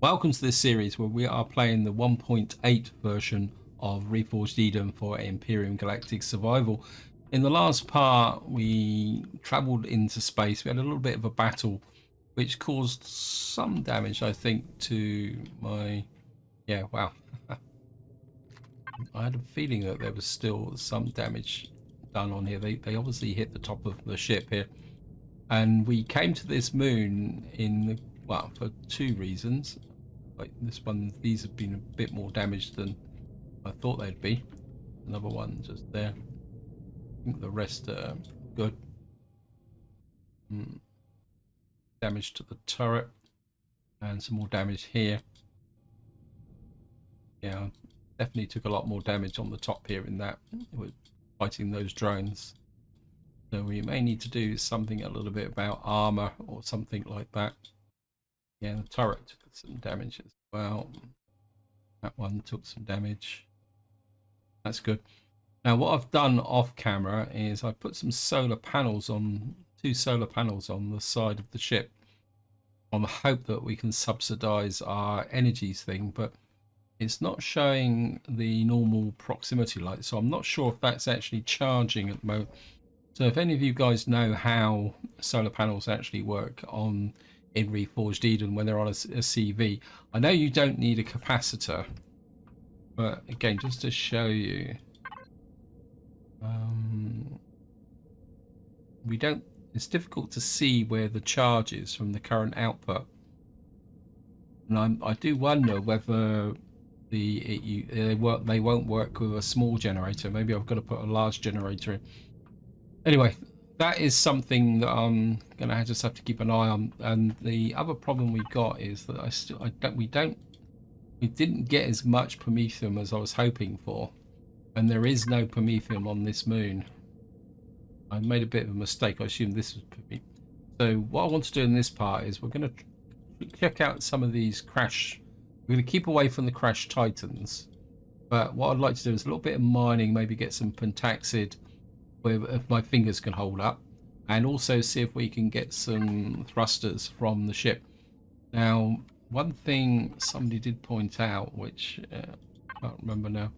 Welcome to this series where we are playing the 1.8 version of Reforged Eden for Empyrion Galactic Survival. In the last part, we travelled into space. We had a little bit of a battle, which caused some damage, I think, to my... Yeah, wow. I had a feeling that there was still some damage done on here. They obviously hit the top of the ship here. And we came to this moon well, for two reasons. Like this one, these have been a bit more damaged than I thought they'd be. Another one just there. I think the rest are good. Damage to the turret and some more damage here. Yeah, definitely took a lot more damage on the top here in that with fighting those drones. So we may need to do something a little bit about armor or something like that. Yeah, the turret took some damage as well. That one took some damage. That's good. Now what I've done off camera is I put some solar panels on, two solar panels on the side of the ship on the hope that we can subsidize our energies thing, but it's not showing the normal proximity light, so I'm not sure if that's actually charging at the moment. So if any of you guys know how solar panels actually work in Reforged Eden when they're on a CV, I know you don't need a capacitor, but again, just to show you, we don't. It's difficult to see where the charge is from the current output, and I do wonder whether they won't work with a small generator. Maybe I've got to put a large generator in. Anyway, that is something that I'm gonna just have to keep an eye on. And the other problem we got is that we didn't get as much promethium as I was hoping for, and there is no promethium on this moon. I made a bit of a mistake. I assumed this was promethium. So what I want to do in this part is we're going to check out some of these crash. We're going to keep away from the crash titans, but what I'd like to do is a little bit of mining, maybe get some pentaxid if my fingers can hold up, and also see if we can get some thrusters from the ship. Now, one thing somebody did point out, which I can't remember now,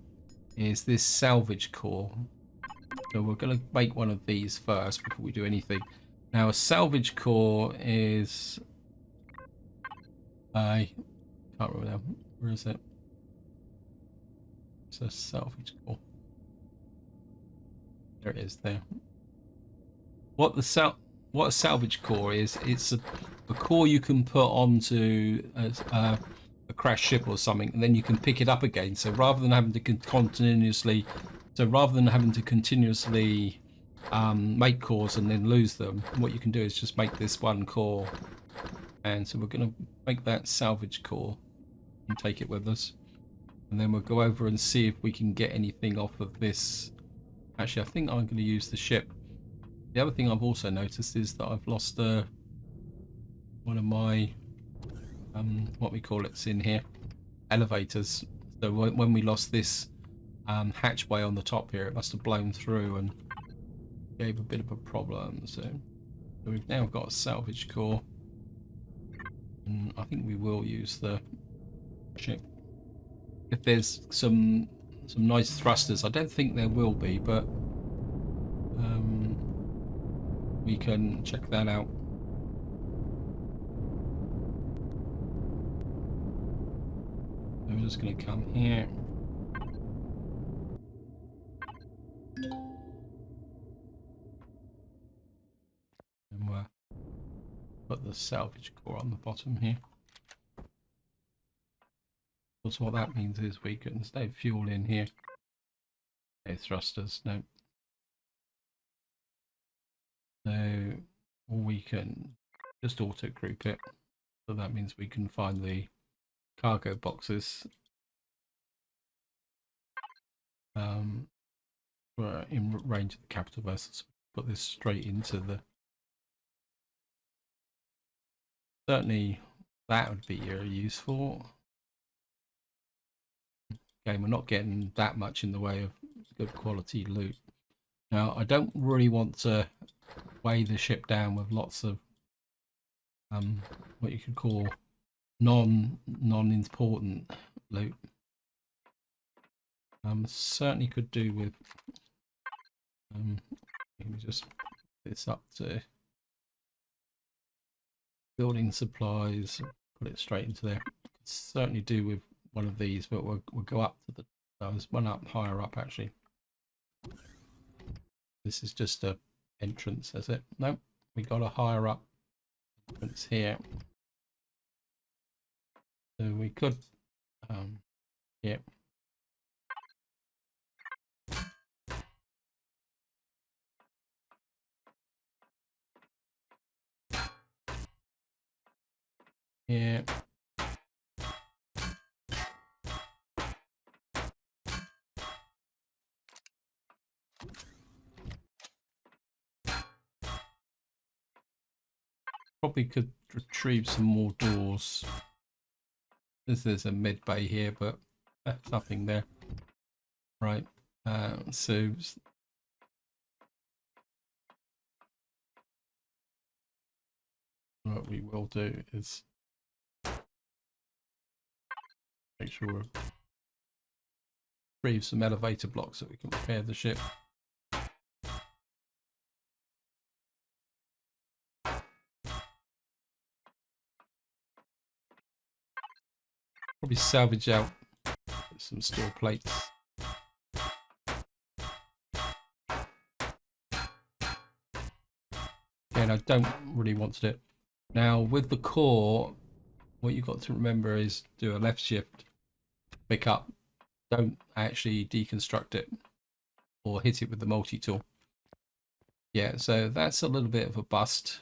is this salvage core. So we're going to make one of these first before we do anything. Now, a salvage core is... I can't remember now. Where is it? It's a salvage core. There it is there. What a salvage core is, it's a core you can put onto a crash ship or something, and then you can pick it up again. So rather than having to continuously make cores and then lose them, what you can do is just make this one core. And so we're going to make that salvage core and take it with us, and then we'll go over and see if we can get anything off of this. Actually, I think I'm going to use the ship. The other thing I've also noticed is that I've lost one of my what we call it's in here, elevators. So when we lost this hatchway on the top here, it must have blown through and gave a bit of a problem. So we've now got a salvage core, and I think we will use the ship if there's some nice thrusters. I don't think there will be, but we can check that out. So we're just going to come here. And we'll put the salvage core on the bottom here. So what that means is we can stay fuel in here. Okay, thrusters, no. So we can just auto group it. So that means we can find the cargo boxes in range of the capital vessels. Put this straight into the... Certainly that would be useful. Okay, we're not getting that much in the way of good quality loot. Now, I don't really want to weigh the ship down with lots of what you could call non-important loot. Certainly could do with let me just put this up to building supplies, put it straight into there. Could certainly do with one of these, but we'll go up to the there's one up higher up actually. This is just a entrance, is it? Nope, we got a higher up entrance here. So we could yeah. Yeah. Probably could retrieve some more doors. There's a mid bay here, but there's nothing there. Right. So what we will do is make sure we retrieve some elevator blocks so we can repair the ship. Probably salvage out some steel plates. And I don't really want to do it. Now with the core, what you've got to remember is do a left shift, pick up. Don't actually deconstruct it or hit it with the multi-tool. Yeah, so that's a little bit of a bust.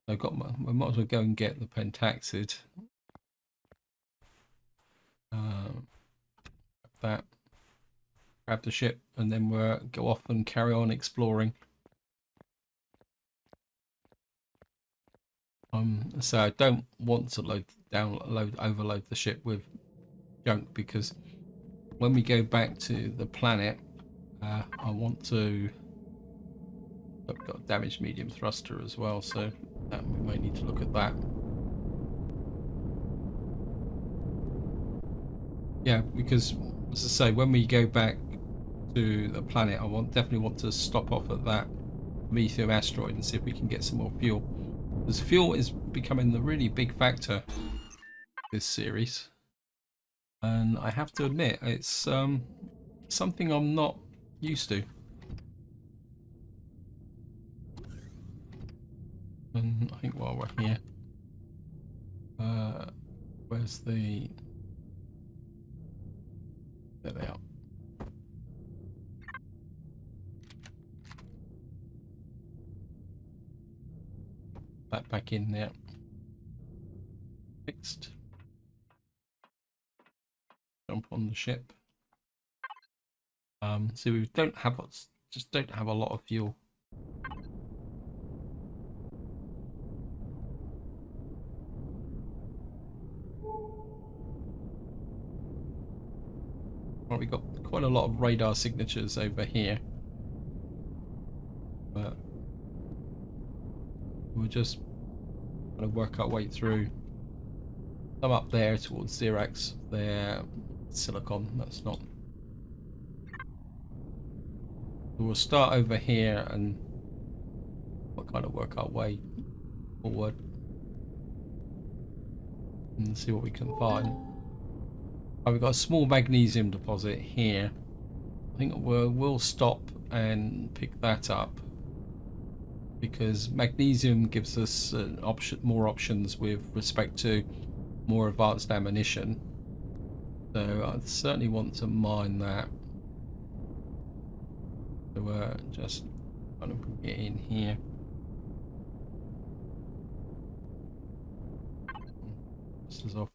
I've got we might as well go and get the pentaxid. That. Grab the ship and then we'll go off and carry on exploring. So I don't want to overload the ship with junk, because when we go back to the planet, I want to. I've got a damaged medium thruster as well, so we may need to look at that. Yeah, because as I say, when we go back to the planet, I definitely want to stop off at that Methium asteroid and see if we can get some more fuel. Because fuel is becoming the really big factor this series, and I have to admit it's something I'm not used to. And I think while we're here, where's the? There they are. That back in there. Fixed. Jump on the ship. So we don't have a lot of fuel. Well, we got quite a lot of radar signatures over here, but we'll just kind of work our way through. I'm up there towards Xerax. There, silicon. That's not. We'll start over here and we'll kind of work our way forward and see what we can find. Oh, we've got a small magnesium deposit here. I think we'll stop and pick that up, because magnesium gives us more options with respect to more advanced ammunition. So I certainly want to mine that. So just kind of get in here. This is off.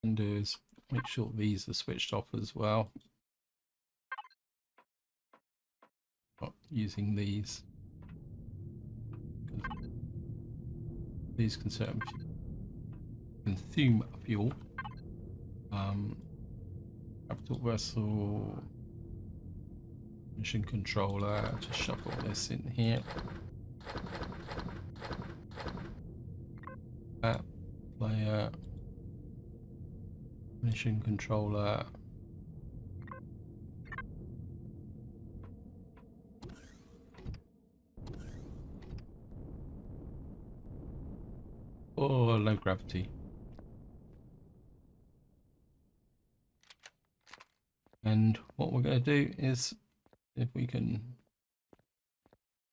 And do is make sure these are switched off as well. Not using these. These consume fuel. Capital vessel. Mission controller. Just shuffle this in here. That player. Mission controller. Oh, low gravity. And what we're going to do is, if we can,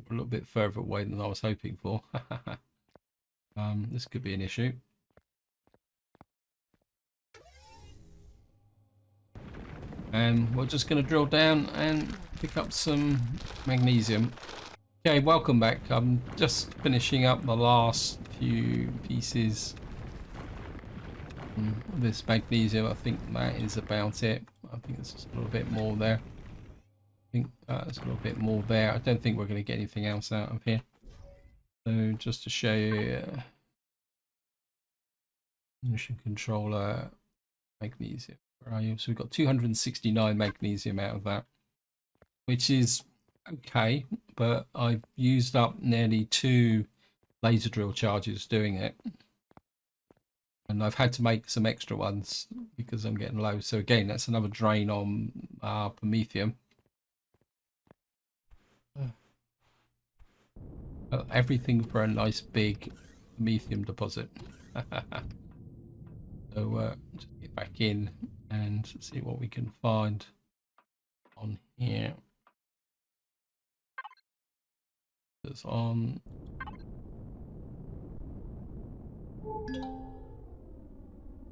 a little bit further away than I was hoping for. This could be an issue. And we're just going to drill down and pick up some magnesium. Okay, welcome back. I'm just finishing up the last few pieces of this magnesium. I think that is about it. I think there's just a little bit more there. I think there's a little bit more there. I don't think we're going to get anything else out of here. So just to show you, mission controller, magnesium. Where are you? So we've got 269 magnesium out of that, which is okay, but I've used up nearly 2 laser drill charges doing it. And I've had to make some extra ones because I'm getting low. So again, that's another drain on promethium. Everything for a nice big promethium deposit. So just get back in and see what we can find on here. It's on.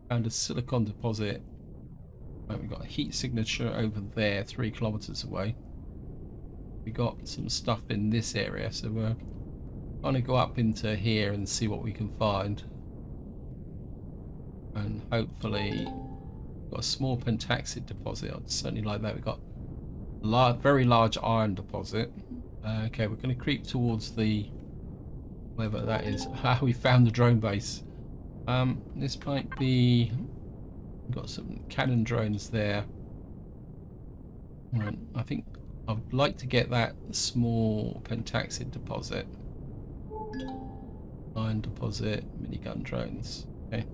Found a silicon deposit. Right, we've got a heat signature over there, 3 kilometers away. We got some stuff in this area, so we're going to go up into here and see what we can find. And hopefully, got a small pentaxid deposit. I'd certainly like that. We've got a very large iron deposit. Okay, we're going to creep towards the whatever that is. We found the drone base. This might be. We've got some cannon drones there. Right, I think I'd like to get that small pentaxid deposit. Iron deposit, minigun drones. Okay.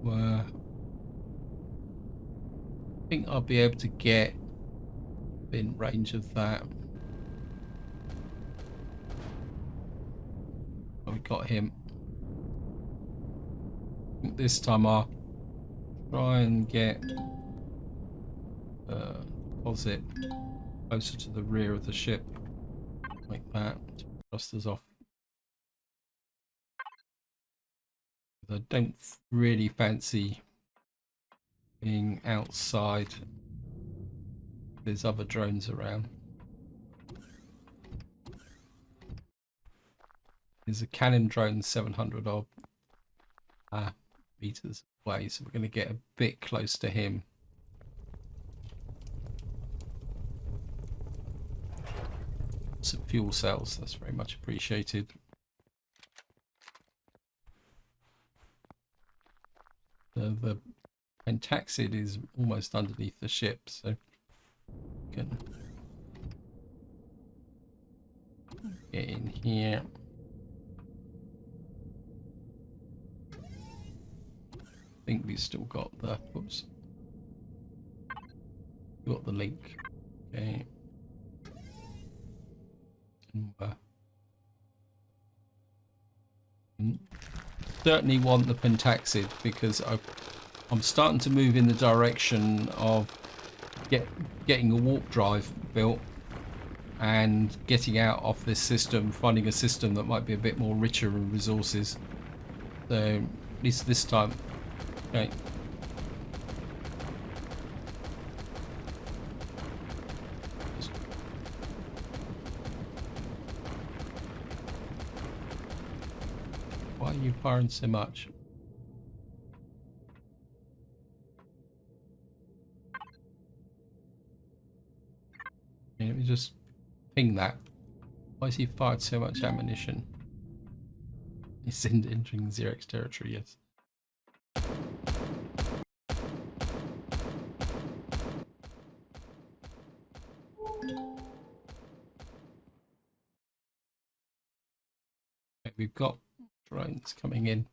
I think I'll be able to get in range of that. Oh, we got him. I think this time I'll try and get deposit closer to the rear of the ship, like that, to thrust us off. I don't really fancy being outside. There's other drones around. There's a cannon drone 700 odd meters away, so we're going to get a bit close to him. Some fuel cells, that's very much appreciated. The pentaxid is almost underneath the ship, so we can get in here. I think we've still got the got the link. Okay. And, certainly want the pentaxid because I'm starting to move in the direction of getting a warp drive built and getting out of this system, finding a system that might be a bit more richer in resources. So at least this time. Okay. Why are you firing so much? Okay, let me just ping that. Why has he fired so much ammunition? He's entering Xerox territory, yes. We've got drones coming in.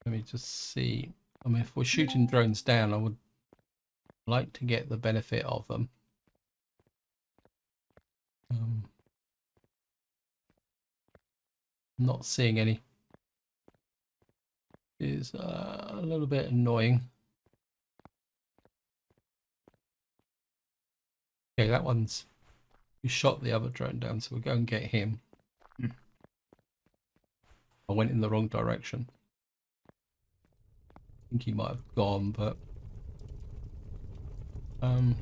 Let me just see. I mean, if we're shooting drones down, I would like to get the benefit of them. Not seeing any is a little bit annoying. Okay, that one's... We shot the other drone down, so we'll go and get him. I went in the wrong direction. I think he might have gone, but...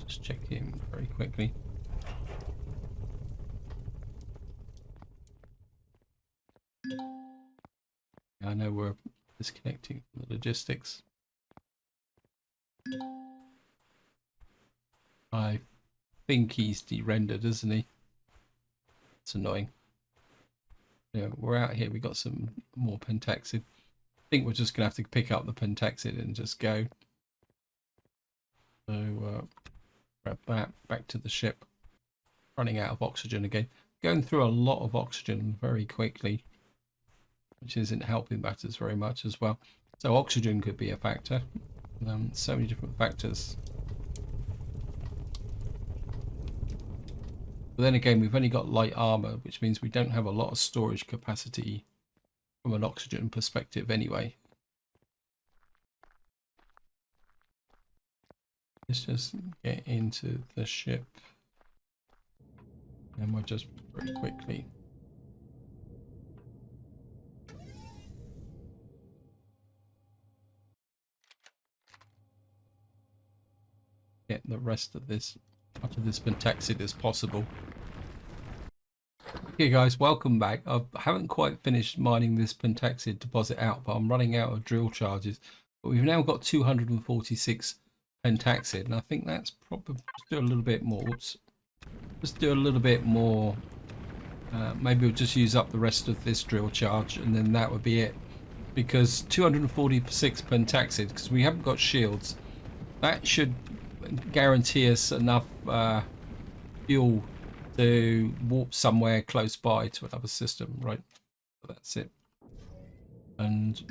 just check him very quickly. I know we're disconnecting from the logistics. I think he's de-rendered, isn't he? It's annoying. Yeah, we're out here. We got some more pentaxid. I think we're just gonna have to pick up the pentaxid and just go. So grab that back to the ship. Running out of oxygen again. Going through a lot of oxygen very quickly, which isn't helping matters very much as well. So oxygen could be a factor. So many different factors. But then again, we've only got light armor, which means we don't have a lot of storage capacity from an oxygen perspective anyway. Let's just get into the ship. And we'll just very quickly. Get the rest of this out of this pentaxid as possible. Okay guys, welcome back. I haven't quite finished mining this pentaxid deposit out, but I'm running out of drill charges. But we've now got 246 pentaxid, and I think that's probably... Let's do a little bit more. Oops. Let's do a little bit more. Maybe we'll just use up the rest of this drill charge, and then that would be it. Because 246 pentaxid, because we haven't got shields, that should guarantee us enough fuel to warp somewhere close by to another system, right? So that's it. And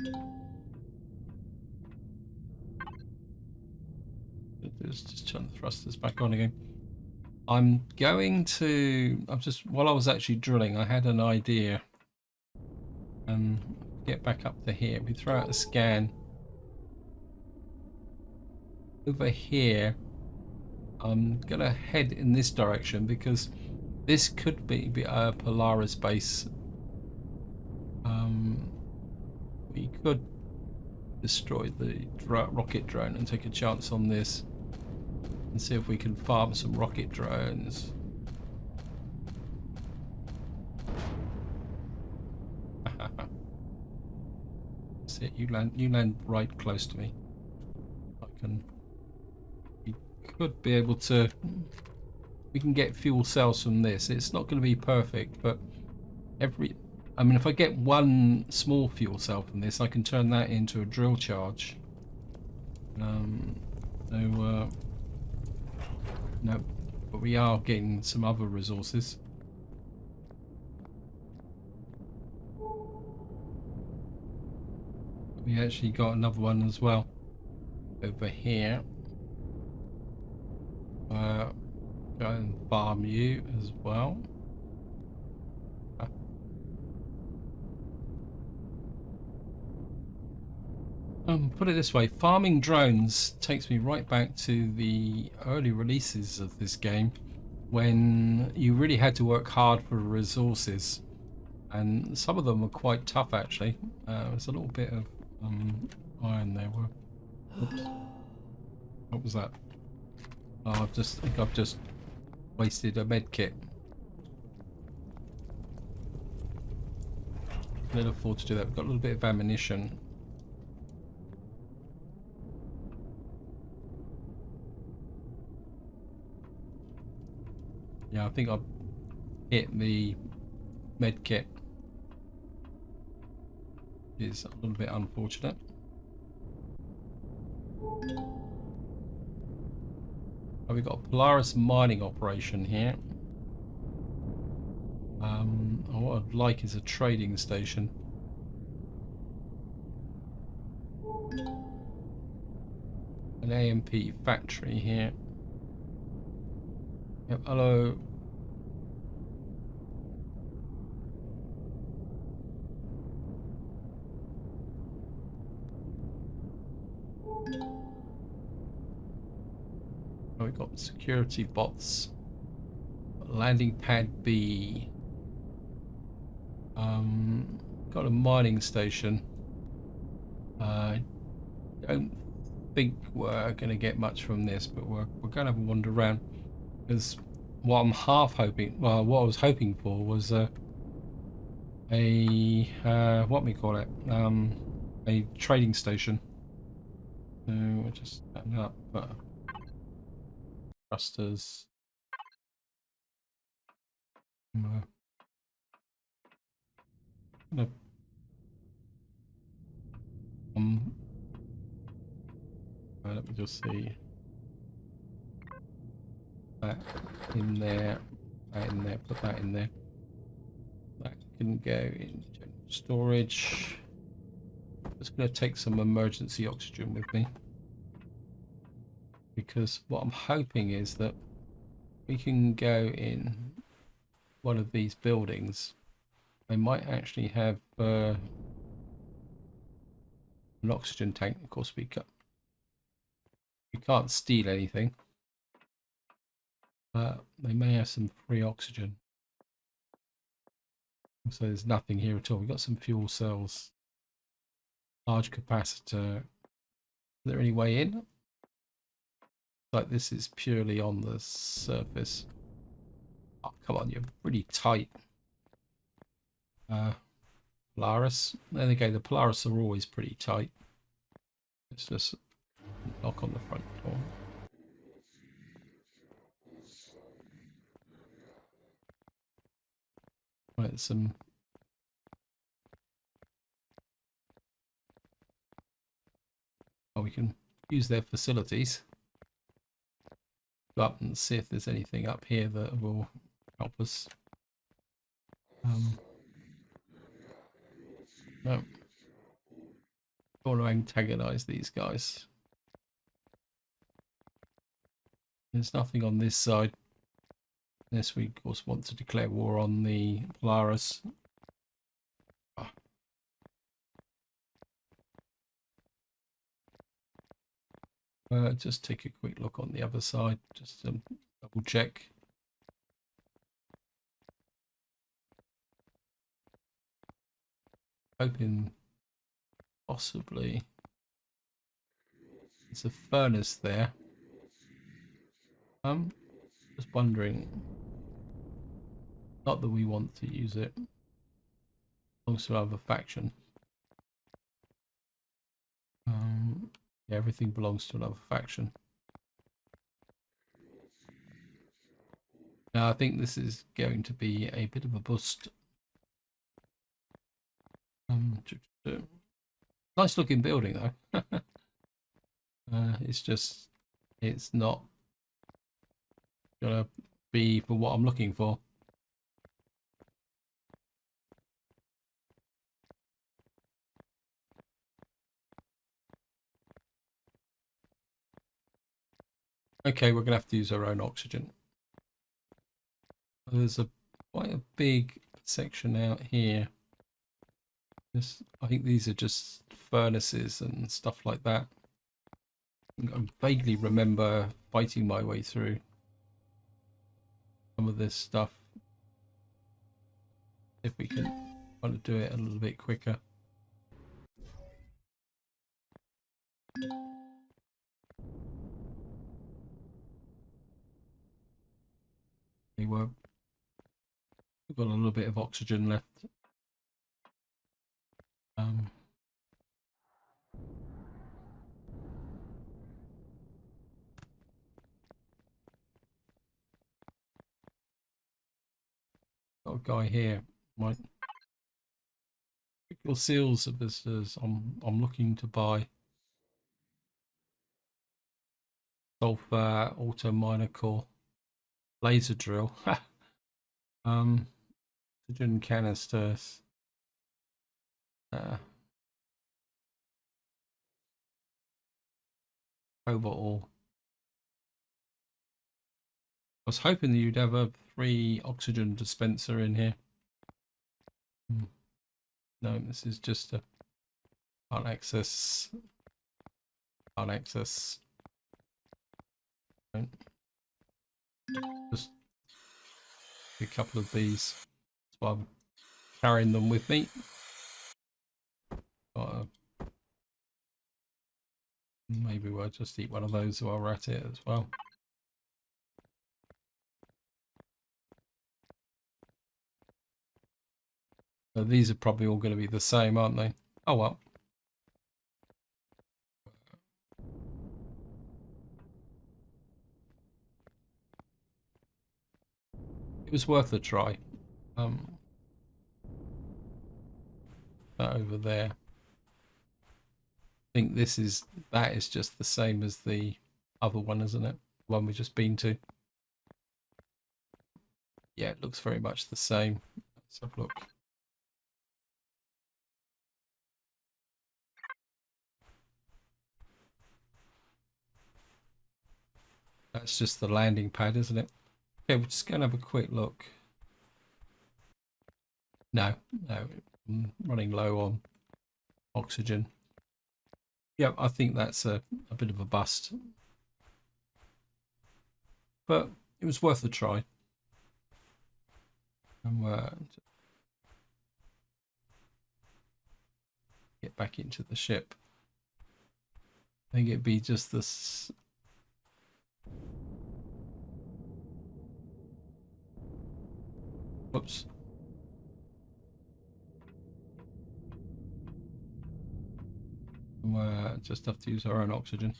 just turn the thrusters back on again. I'm going to... while I was actually drilling, I had an idea. Get back up to here. We throw out a scan. Over here, I'm gonna head in this direction because this could be a Polaris base. We could destroy the rocket drone and take a chance on this and see if we can farm some rocket drones. That's it. You land right close to me. We could be able to... We can get fuel cells from this. It's not going to be perfect, but I mean, if I get one small fuel cell from this, I can turn that into a drill charge. No, but we are getting some other resources. We actually got another one as well over here. Go and farm you as well. Put it this way, farming drones takes me right back to the early releases of this game when you really had to work hard for resources, and some of them were quite tough actually. There's a little bit of iron there. Oops. What was that? Oh, I think I've just wasted a med kit. Can't afford to do that. We've got a little bit of ammunition. Yeah, I think I've hit the med kit. is a little bit unfortunate. Oh, we've got a Polaris mining operation here. What I'd like is a trading station. An AMP factory here. Yep, hello. Oh, we've got security bots. Landing pad B. Got a mining station. I don't think we're going to get much from this, but we're going to have a wander around, because what I'm half hoping, well, what I was hoping for was what we call it, a trading station. So we're just setting up thrusters. Gonna, um, let me just see that in there, that in there, put that in there. That can go in general storage. Just going to take some emergency oxygen with me, because what I'm hoping is that we can go in one of these buildings. They might actually have an oxygen tank. Of course, we can't steal anything, but they may have some free oxygen. So there's nothing here at all. We've got some fuel cells, large capacitor. Is there any way in? Like, this is purely on the surface. Oh, come on, you're pretty tight. Polaris. There they go. The Polaris are always pretty tight. Let's just knock on the front door. Right, some. Oh, we can use their facilities. Go up and see if there's anything up here that will help us. No. I want to antagonize these guys. There's nothing on this side. Unless we, of course, want to declare war on the Polaris. Just take a quick look on the other side, just to double check. Hoping possibly there's a furnace there. Just wondering. Not that we want to use it. Belongs to another faction. Yeah, everything belongs to another faction. Now, I think this is going to be a bit of a bust. Nice looking building though. It's not gonna be for what I'm looking for. Okay, we're gonna have to use our own oxygen. There's quite a big section out here. I think these are just furnaces and stuff like that. I vaguely remember fighting my way through some of this stuff. If we can want to do it a little bit quicker. We've got a little bit of oxygen left. Got a guy here. Might Your seals of visitors. I'm looking to buy sulfur, auto miner core, laser drill, oxygen canisters, cobalt ore. I was hoping that you'd have a 3 oxygen dispenser in here. No, this is just a can't access. Can't access. Right. Just a couple of these. That's why I'm carrying them with me. Maybe we'll just eat one of those while we're at it as well. So these are probably all going to be the same, aren't they? Oh well. It was worth a try. That over there. I think that is just the same as the other one, isn't it? The one we've just been to. Yeah, it looks very much the same. Let's have a look. That's just the landing pad, isn't it? Okay, we're just going to have a quick look. No, I'm running low on oxygen. Yeah, I think that's a bit of a bust. But it was worth a try. And get back into the ship. I think it'd be just this. Whoops. Just have to use our own oxygen.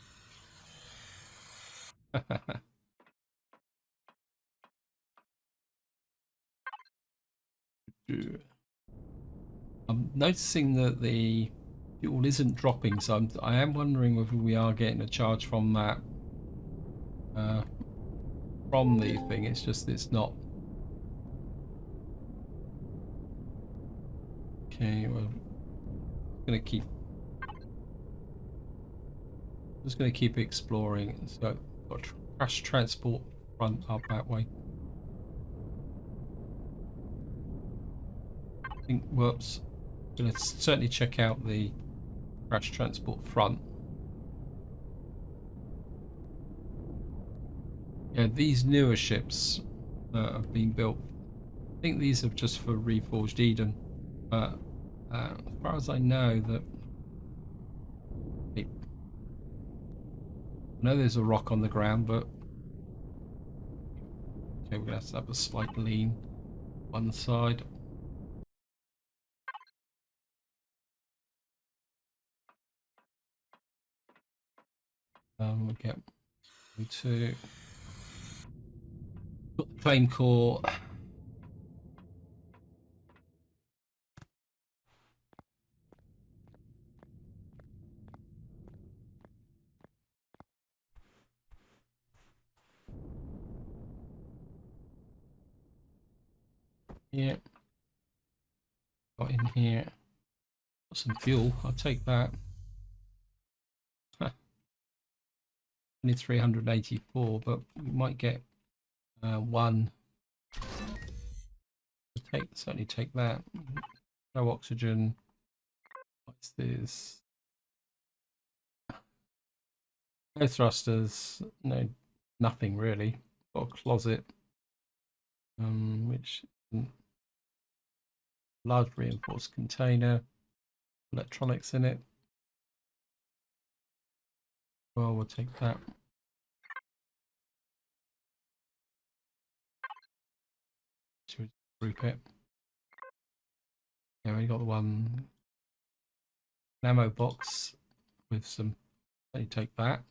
I'm noticing that the fuel isn't dropping, so I am wondering whether we are getting a charge from that from the thing. It's just it's not. Okay, well, gonna keep. Just gonna keep exploring. So got crash transport front up that way. I think whoops. Gonna certainly check out the crash transport front. Yeah, these newer ships that have been built, I think these are just for Reforged Eden. But as far as I know, I know there's a rock on the ground, but okay, we're gonna have to have a slight lean one side. We'll get to got the claim core. Yeah, got in here. Got some fuel. I'll take that. 384, but we might get one. Certainly take that. No oxygen. What's this? No thrusters. No, nothing really. Got a closet, which large reinforced container. Electronics in it. Well, we'll take that. Should we group it? Yeah, we got the one ammo box with some. Let me take that.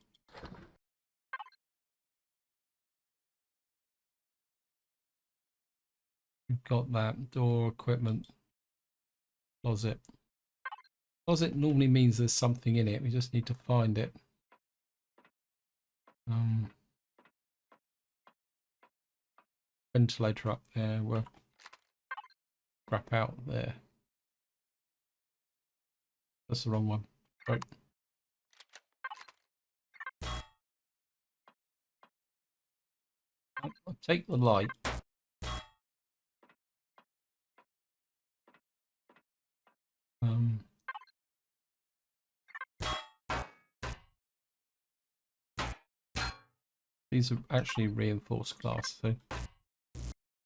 We've got that door equipment closet. Closet normally means there's something in it. We just need to find it. Ventilator up there. We'll crap out there. That's the wrong one. Right. I'll take the light. These are actually reinforced glass, so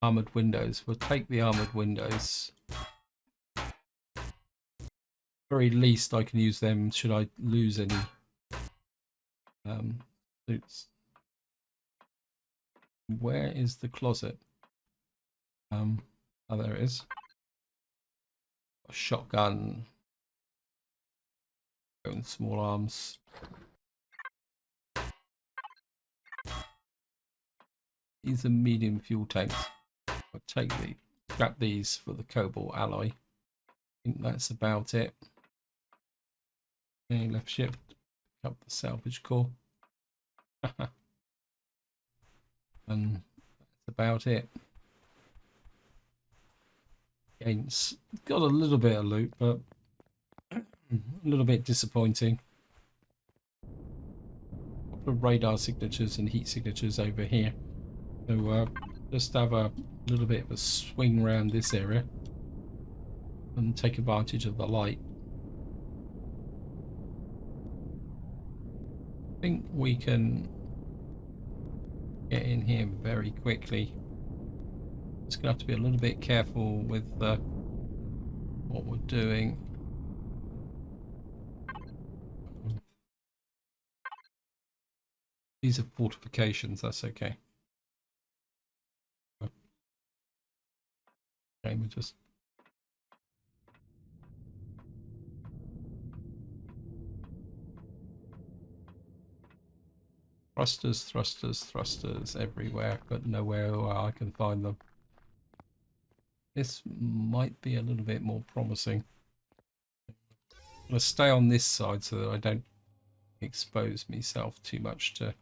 armored windows. We'll take the armored windows. Very least I can use them should I lose any suits. Where is the closet? Oh, there it is. A shotgun. Going small arms. These are medium fuel tanks. I'll take the scrap these for the cobalt alloy. I think that's about it. Okay, left shift. Pick up the salvage core. And that's about it. Again, it's got a little bit of loot, but a little bit disappointing. A couple of radar signatures and heat signatures over here. So just have a little bit of a swing around this area and take advantage of the light. I think we can get in here very quickly. Just gonna have to be a little bit careful with what we're doing. These are fortifications, that's okay. Okay, we just thrusters everywhere, but nowhere where I can find them. This might be a little bit more promising. I'm going to stay on this side so that I don't expose myself too much to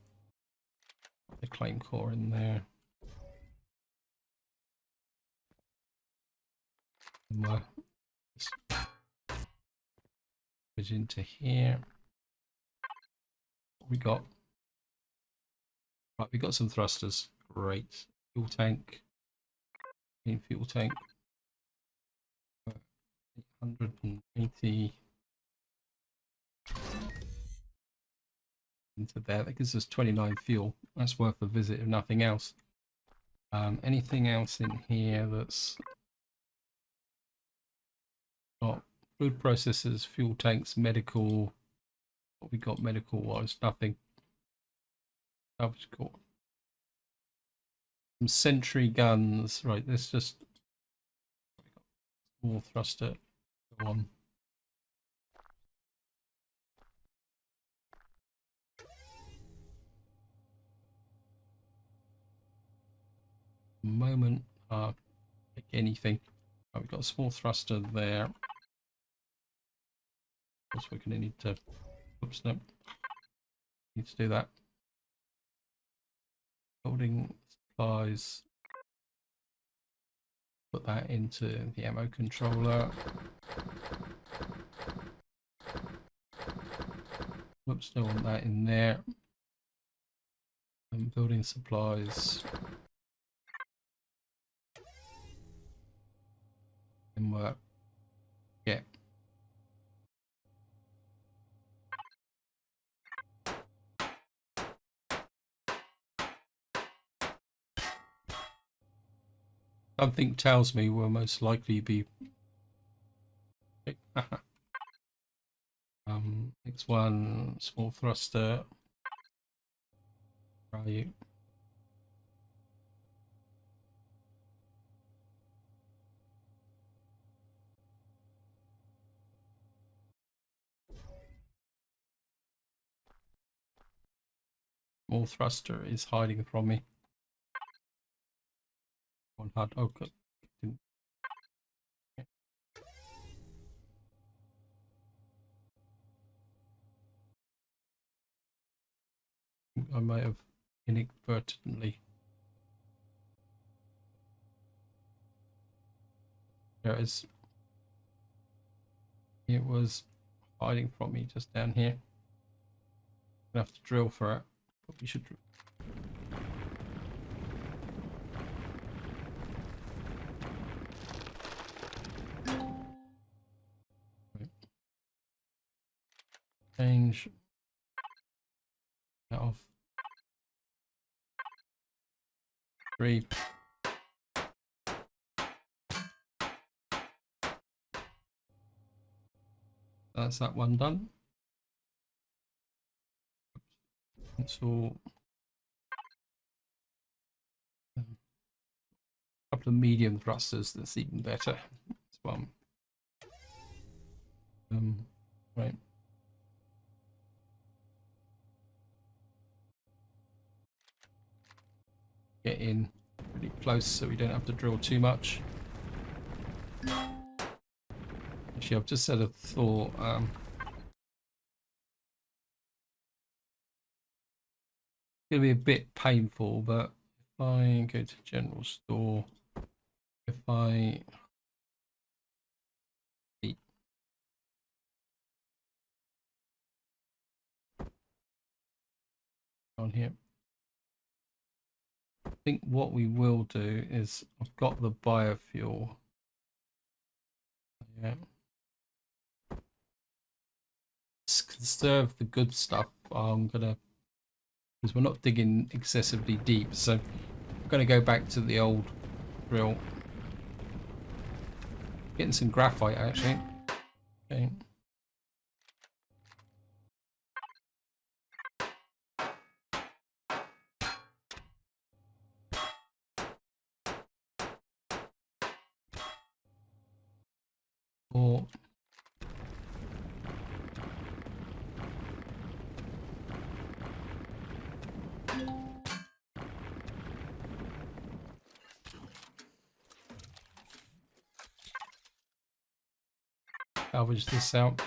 the claim core in there. And just put into here. What we got? Right, we got some thrusters. Great. Fuel tank. Fuel tank. 880 into there. That gives us 29 fuel. That's worth a visit if nothing else. Anything else in here that's got food processors, fuel tanks, medical? What we got medical wise? Nothing. Salvage core. Some sentry guns. Right, let's just more thruster. Go on. Moment. Pick anything. Oh, we've got a small thruster there. Of course, we're going to need to. Oops, no. Need to do that. Holding supplies. Put that into the ammo controller. Whoops, don't want that in there. And building supplies. And work. Yeah. Something tells me we'll most likely be X1 small thruster. Where are you? Small thruster is hiding from me. One hard. Oh, good. I might have inadvertently. There it is. It was hiding from me just down here. Gonna have to drill for it, but we should. Change that off. 3. That's that one done. So a couple of medium thrusters. That's even better. This one. Right. Get in pretty close so we don't have to drill too much. Actually, I've just had a thought. It's going to be a bit painful, but if I go to general store, if I on here, I think what we will do is I've got the biofuel. Yeah. Conserve the good stuff. I'm gonna, because we're not digging excessively deep, so I'm gonna go back to the old drill. Getting some graphite actually. Okay. Or salvage this out.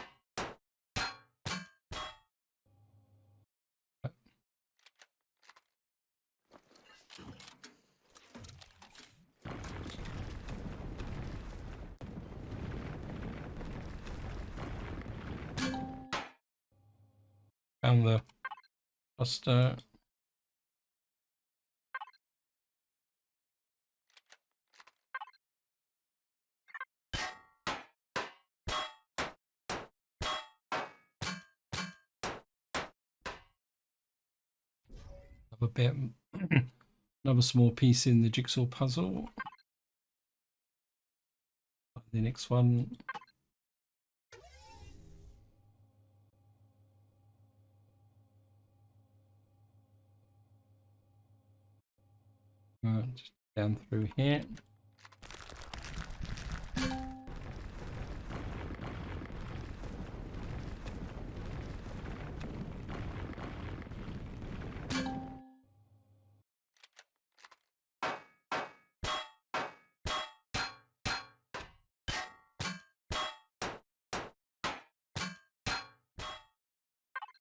Found the cluster. Have a bit. Another small piece in the jigsaw puzzle. The next one. Just down through here.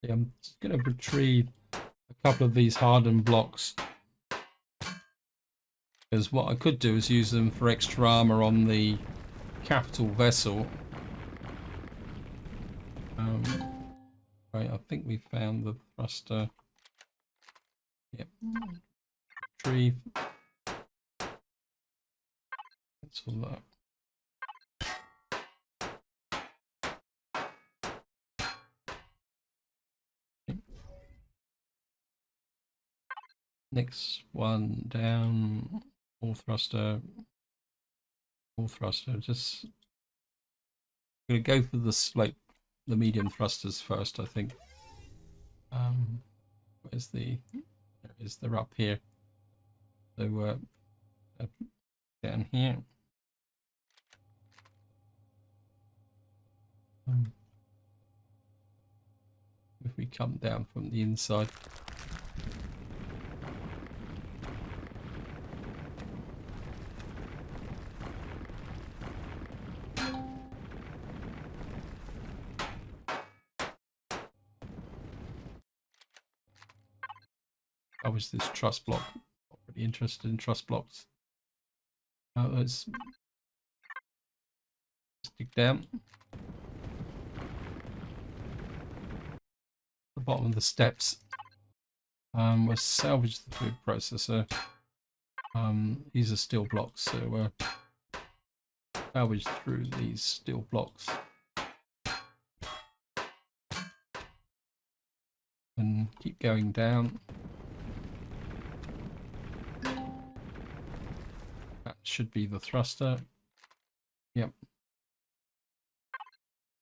Yeah, I'm just going to retrieve a couple of these hardened blocks, because what I could do is use them for extra armor on the capital vessel. Right, I think we found the thruster. Yep. Retrieve. That's all that. Next one down, all thruster, just gonna go for the slope, the medium thrusters first, I think. Where's the, there is, they're up here. So down here. If we come down from the inside. salvage this truss block. Not really interested in truss blocks. Let's dig down. The bottom of the steps. We'll salvage the food processor. These are steel blocks, so we'll salvage through these steel blocks. And keep going down. That should be the thruster. Yep.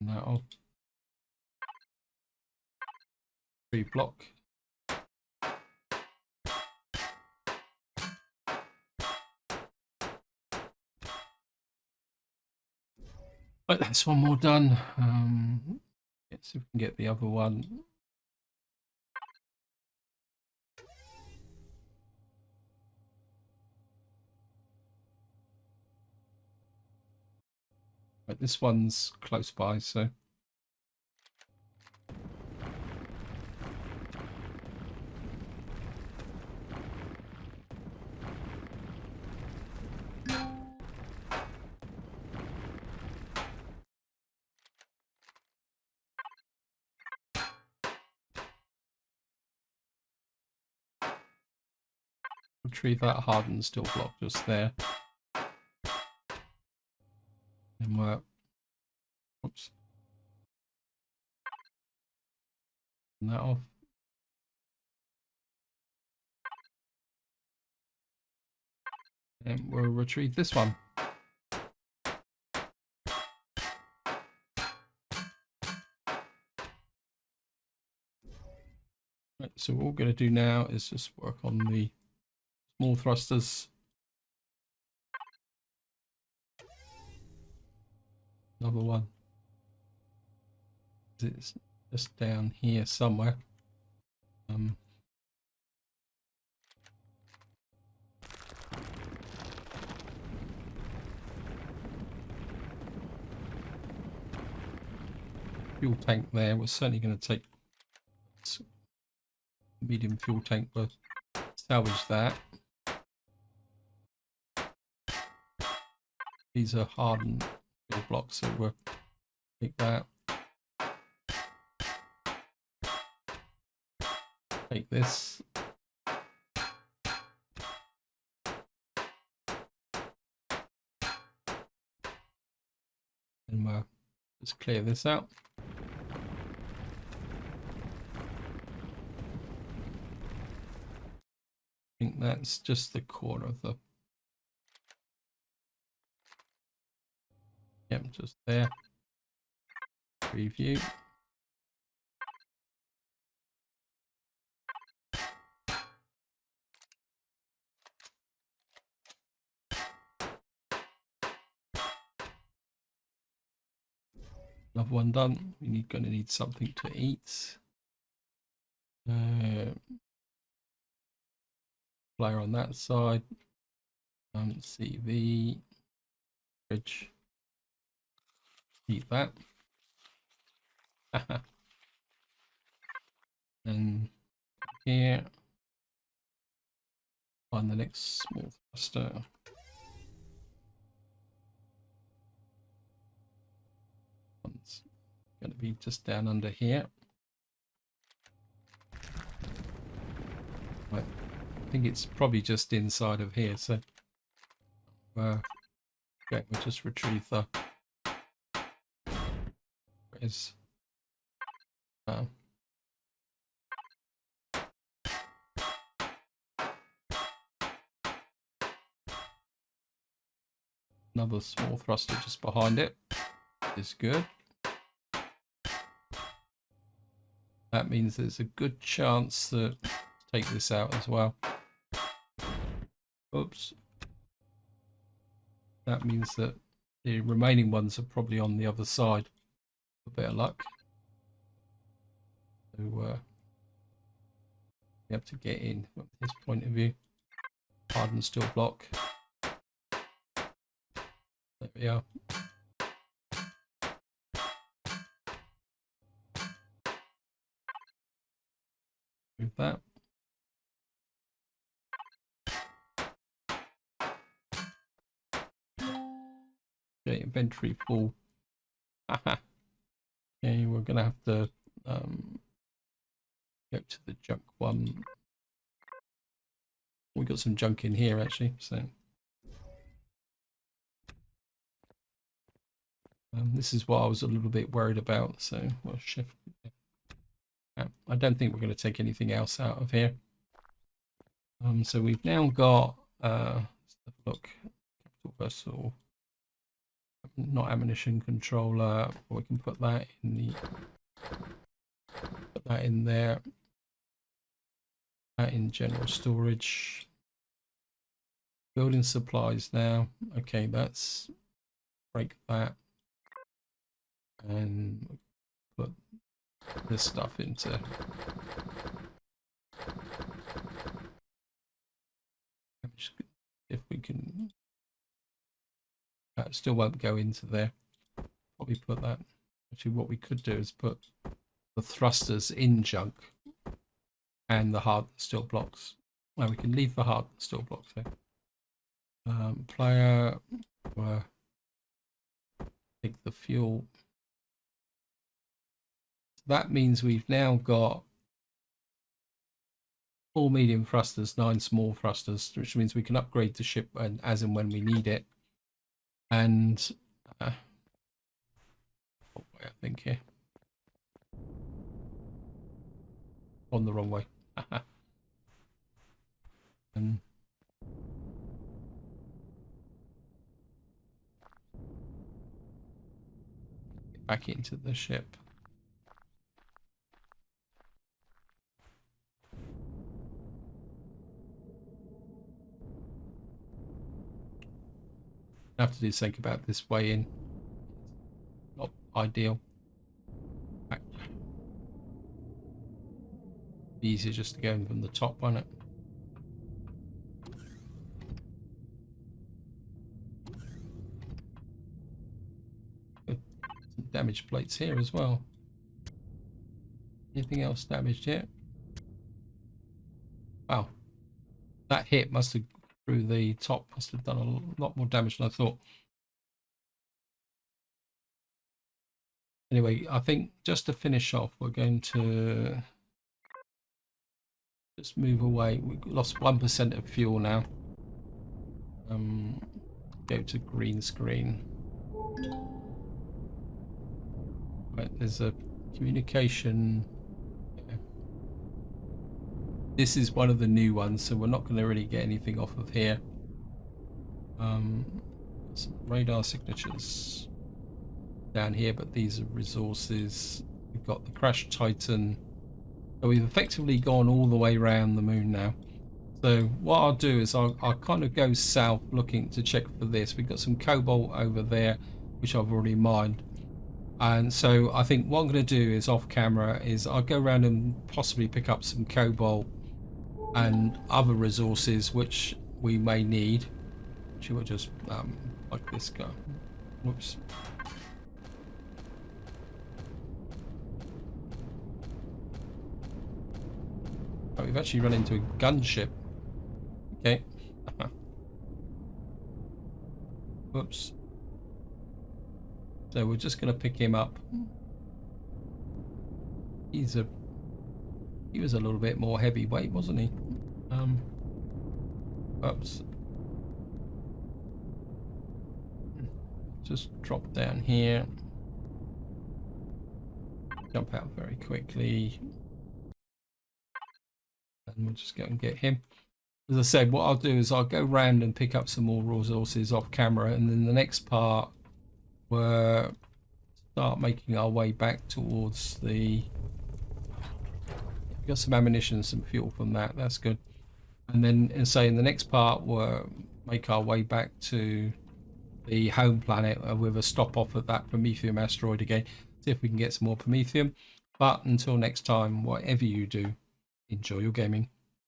And that off. 3 block. Right, that's one more done. Let's see if we can get the other one. Right, this one's close by, so retrieve that hardened steel block just there. And we're, oops, turn that off. And we'll retrieve this one. Right, so what we're going to do now is just work on the small thrusters. Another one. It's just down here somewhere. Fuel tank there. We're certainly going to take medium fuel tank, but salvage that. These are hardened steel blocks, so we'll take that. Take this. And we'll just clear this out. I think that's just the corner of the... Yep, just there. Preview. Another one done. We're going to need something to eat. Player on that side. CV. Fridge. Eat that. And here. Find the next small thruster. One's going to be just down under here. Right. I think it's probably just inside of here, so okay, we'll just retrieve the where's another small thruster just behind it is good. That means there's a good chance that take this out as well. Oops. That means that the remaining ones are probably on the other side. A bit of luck. So we have to get in from this point of view. Hardened steel block. There we are. Move that. Okay, inventory full. Okay, we're gonna have to go to the junk one. We got some junk in here actually, so this is what I was a little bit worried about. So we'll shift. I don't think we're going to take anything else out of here. So we've now got let's have a look. Capital vessel, not ammunition controller. We can put that in there. That in general storage. Building supplies now. Okay, that's break that and put this stuff into. If we can, that still won't go into there. Probably put that. Actually, what we could do is put the thrusters in junk and the hard steel blocks. Well, we can leave the hard steel blocks there. Player, take the fuel. That means we've now got 4 medium thrusters, 9 small thrusters, which means we can upgrade the ship as and when we need it. And I think here on the wrong way. And get back into the ship. I have to do something about this way in. Not ideal. Easier just to go in from the top on it. Good. Some damaged plates here as well. Anything else damaged here? Wow. That hit must have through the top must have done a lot more damage than I thought. Anyway, I think just to finish off, we're going to just move away. We lost 1% of fuel now. Go to green screen. Right, there's a communication. This is one of the new ones, so we're not going to really get anything off of here. Some radar signatures down here, but these are resources. We've got the crashed Titan. So we've effectively gone all the way around the moon now. So what I'll do is I'll kind of go south looking to check for this. We've got some cobalt over there, which I've already mined. And so I think what I'm going to do is off camera is I'll go around and possibly pick up some cobalt and other resources which we may need. Actually, we'll just like this guy. Whoops. Oh, we've actually run into a gunship. Okay. Whoops. So we're just going to pick him up. He was a little bit more heavyweight, wasn't he? Oops. Just drop down here. Jump out very quickly. And we'll just go and get him. As I said, what I'll do is I'll go round and pick up some more resources off camera, and then the next part we'll start making our way back towards the... Got some ammunition and some fuel from that. That's good. And then, in the next part, we'll make our way back to the home planet with a stop off at that Prometheum asteroid again. See if we can get some more Prometheum. But until next time, whatever you do, enjoy your gaming.